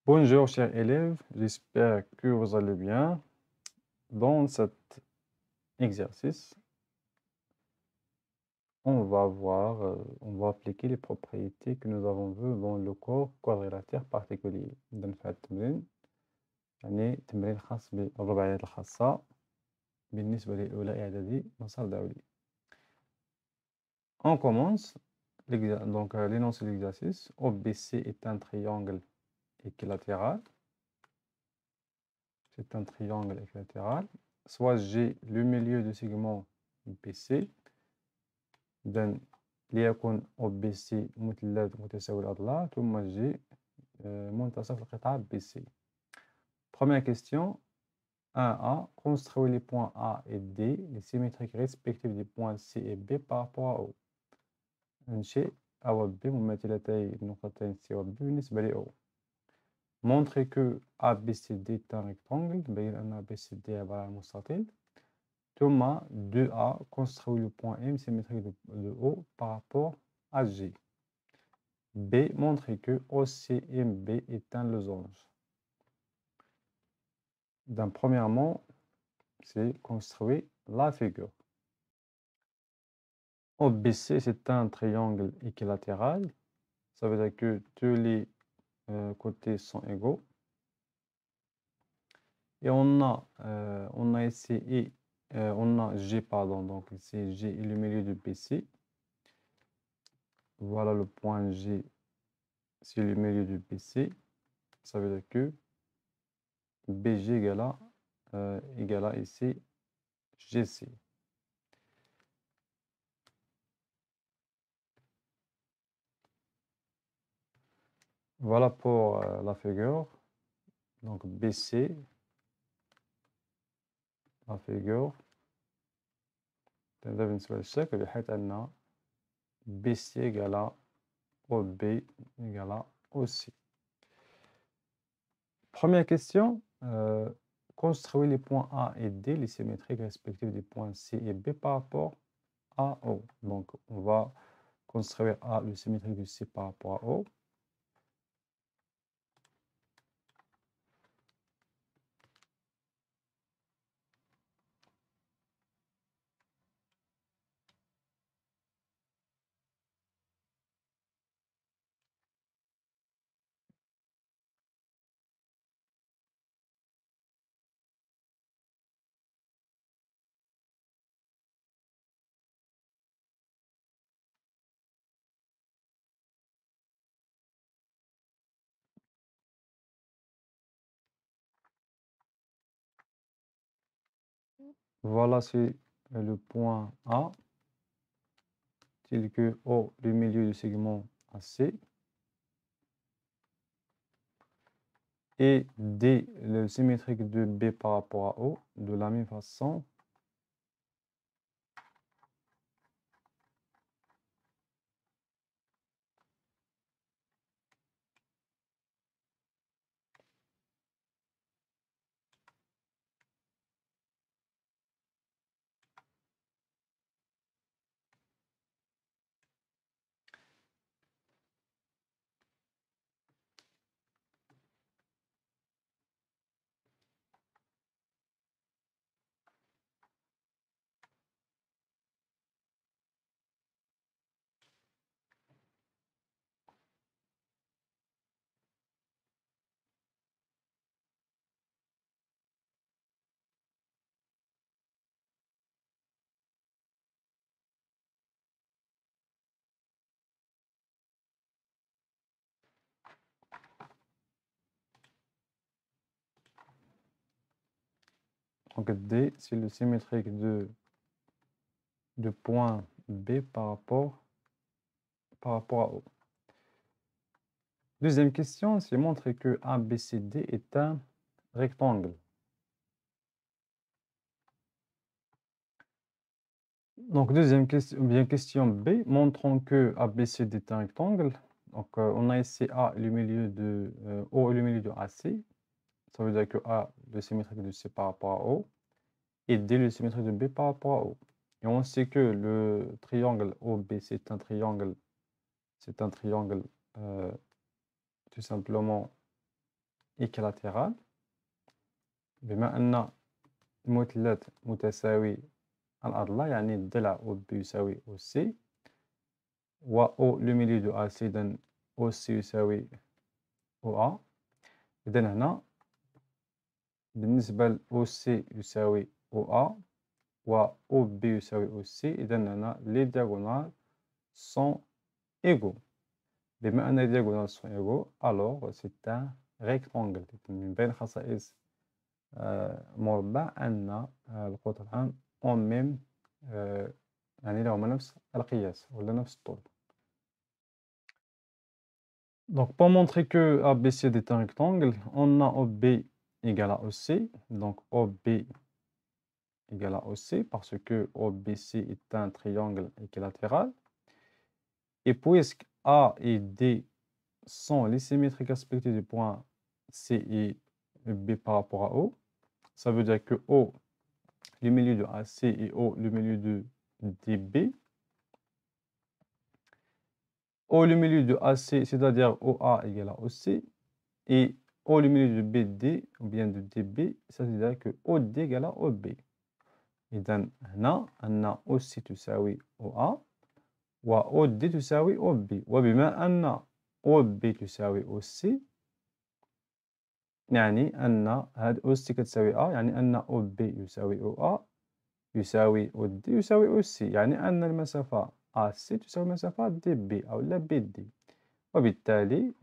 Bonjour chers élèves, j'espère que vous allez bien. Dans cet exercice, on va appliquer les propriétés que nous avons vues dans le cours quadrilatère particulier. نفع التمرين يعني تمرين خاص بالرباعيات الخاصة بالنسبة لأولى إعدادي مسار دولي. On commence donc l'énoncé de l'exercice. OBC est un triangle équilatéral. C'est un triangle équilatéral. Soit G le milieu du segment BC. إذن ليكن OBC مثلث متساوي الأضلاع ثم G منتصف القطاع BC. Première question. 1A. Construire les points A et D, les symétriques respectifs des points C et B par rapport à O. انشئ A و B مماثلتي النقطتين C و B بالنسبة ل O. Montrer que ABCD est un rectangle. بين أن ABCD عبارة عن مستطيل. Thomas 2A construit le point M symétrique de O par rapport à G. B montrer que OCMB est un losange. Premièrement, c'est construire la figure. OBC, c'est un triangle équilatéral. Ça veut dire que tous les côtés sont égaux. Et on a essayé, on a G, pardon, donc c'est G et le milieu de BC. Voilà le point G, c'est le milieu de BC. Ça veut dire que BG égale à ici GC. Voilà pour la figure. Donc BC, la figure. بالنسبة للشكل بحيث أن BC égale à OB égale à OC. Première question. Construire les points A et D, les symétriques respectifs des points C et B par rapport à O. Donc on va construire A, le symétrique de C par rapport à O. Voilà, c'est le point A, tel que O, le milieu du segment AC, et D, le symétrique de B par rapport à O, de la même façon. Donc D, c'est le symétrique de point B par rapport à O. Deuxième question, c'est montrer que ABCD est un rectangle. Donc deuxième question, bien question B, montrons que ABCD est un rectangle. Donc on a ici A, le milieu de O et le milieu de AC. Ça veut dire que A, le symétrique de C par rapport à O, et D, le symétrique de B par rapport à O. Et on sait que le triangle OB, c'est un triangle tout simplement équilatéral. بما أن المثلث متساوي الأضلاع يعني الضلع OB يساوي OC و O le milieu de AC إذن OC يساوي OA. إذن هنا بالنسبة ل OC يساوي OA و OB يساوي OC إذن هنا les diagonales sont égaux. بما أن les diagonales sont égaux alors c'est un rectangle. من بين خصائص مربع أن القطر العام en même يعني لهما نفس القياس ولا نفس الطول. Donc pour montrer que ABCD est un rectangle, on a OB égale à OC. Donc OB égale à OC parce que OBC est un triangle équilatéral. Et puisque A et D sont les symétriques aspectés du point C et B par rapport à O, ça veut dire que O, le milieu de AC et O, le milieu de DB. O, le milieu de AC, c'est-à-dire OA égale à OC, et O, le milieu de BD, ou bien de DB, c'est-à-dire que OD égale à OB. إذن هنا أن OC تساوي OA و OD تساوي OB. وبما أن OB تساوي OC يعني أن هاد OC كتساوي A يعني أن OB يساوي OA يساوي OD يساوي OC يعني أن المسافة AC تساوي مسافة DB أو لا BD. وبالتالي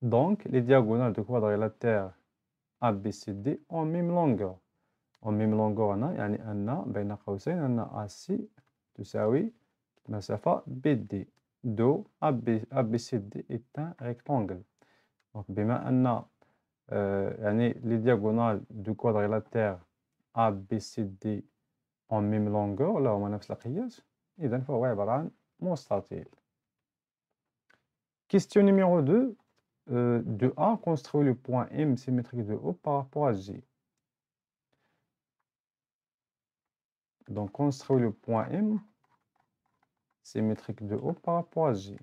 donc les diagonales de quadrilatère ABCD ont même longueur. En même longueur هنا يعني أن بين قوسين أن AC تساوي مسافة BD. دو ABCD est un rectangle. Donc بما أن يعني les diagonales du quadrilatère ABCD ont même longueur لهما نفس القياس إذن فهو عبارة عن مستطيل. Question numéro 2. De A, construit le point M symétrique de O par rapport à J. Donc, construit le point M symétrique de O par rapport à J.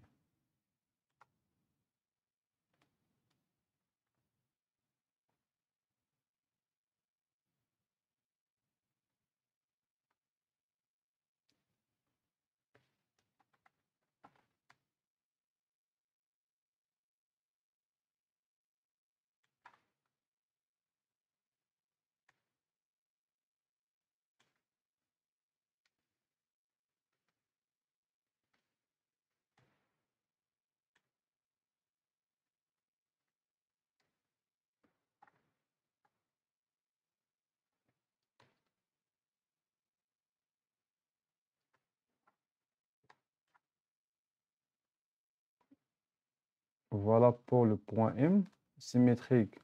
Voilà pour le point M symétrique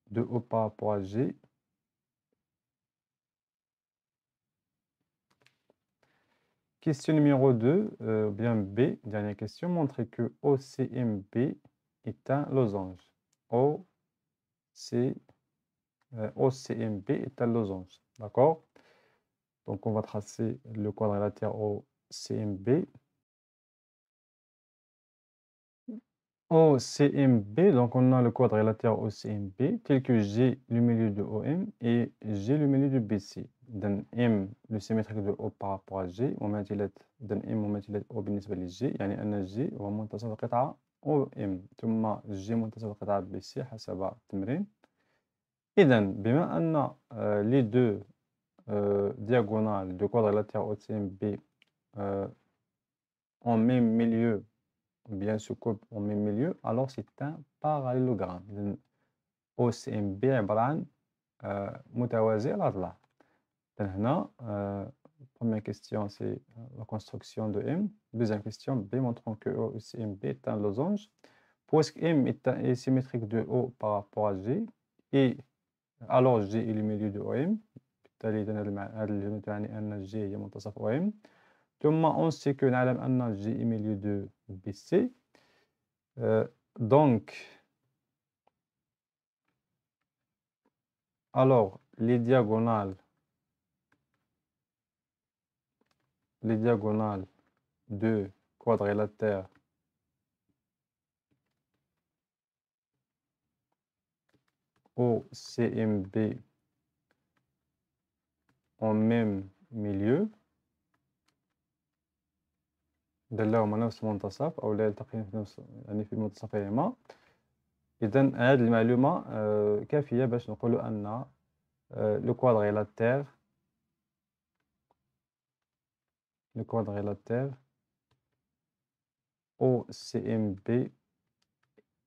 de O par rapport à J. Question numéro 2, bien B, dernière question, montrer que OCMB est un losange. OCMB est un losange. D'accord? Donc on va tracer le quadrilatère OCMB. OCMB, donc on a le quadrilatère OCMB tel que G le milieu de OM et G le milieu de BC. Donc M le symétrique de O par rapport à G ومثلث donc M ومثلث O بالنسبة للجي يعني أن G هو منتصف القطعة OM ثم G منتصف القطعة BC حسب التمرين. إذا بما أن les deux diagonales du quadrilatère OCMB ont même milieu bien se coupe au même milieu, alors c'est un parallélogramme. OCMB عبارة عن متوازي الأضلاع. هنا première question c'est la construction de M. Deuxième question B montrant que OCMB est un losange. Puisque M est symétrique de O par rapport à G et alors G est le milieu de OM. بالتالي هذا الجملة تعني أن G هي منتصف OM. ثم on sait que نعلم أن G est milieu de BC. Donc, alors, les diagonales de quadrilatère OCMB en même milieu دلاهما نفس المنتصف أو لا يلتقيان في نفس يعني في منتصفيهما. إذن هذه المعلومة كافية باش نقولوا أن le quadrilatère OCMB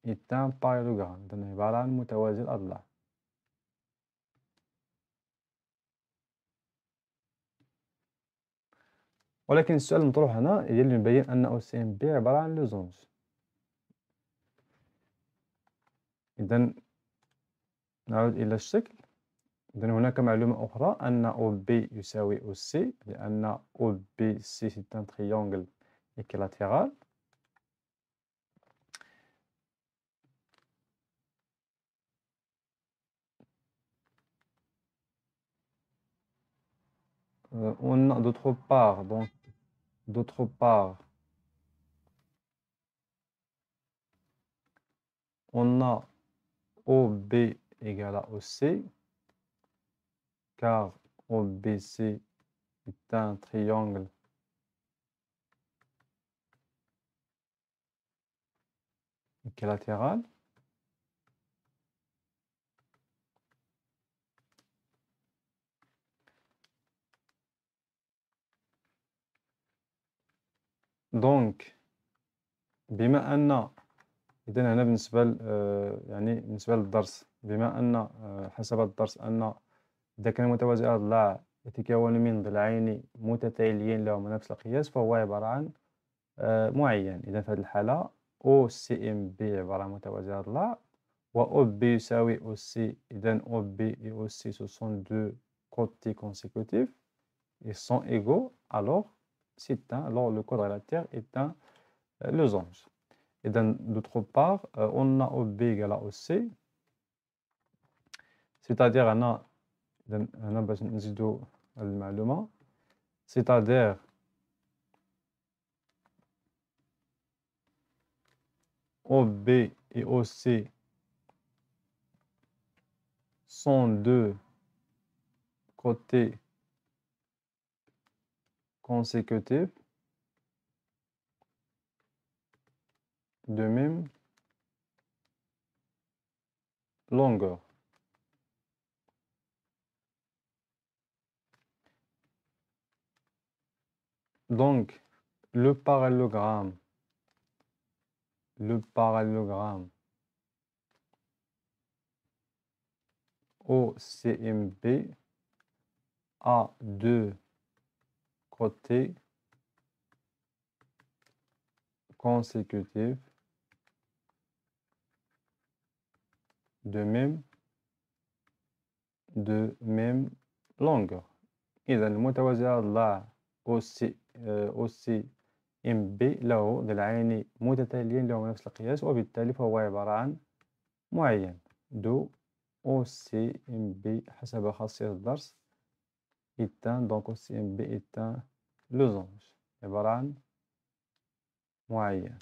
est un parallélogramme. إذن عبارة عن متوازي الأضلاع. ولكن السؤال المطروح هنا هي اللي مبين أن OCMB عبارة عن لوزونج. إذن نعود إلى الشكل. إذن هناك معلومة أخرى أن OB يساوي OC لأن OBC c'est un triangle équilatéral. On a d'autre part, on a OB égale à OC, car OBC est un triangle équilatéral. Donc بما أن إذن هنا بالنسبة يعني بالنسبة للدرس، بما أن حسب الدرس أن إذا كان متوازي الأضلاع يتكون من ضلعين متتاليين لهما نفس القياس فهو عبارة عن معين. إذا في هذه الحالة OCMB عبارة عن متوازي الأضلاع و OB يساوي OC. إذن OB et OC ce sont deux côtés consécutifs ils sont égaux alors le quadrilatère est un losange. Et d'autre part, on a OB égale à OC, c'est-à-dire c'est-à-dire OB et OC sont deux côtés consécutifs de même longueur. Donc, le parallélogramme OCMB a deux côtés consécutifs de même longueur. إذا المتوازي الأضلاع OCMB له ضلعين متتاليين لهما نفس القياس وبالتالي فهو عبارة عن معين. دو OCMB حسب خاصية الدرس donc OCMB est un losange عبارة عن معين.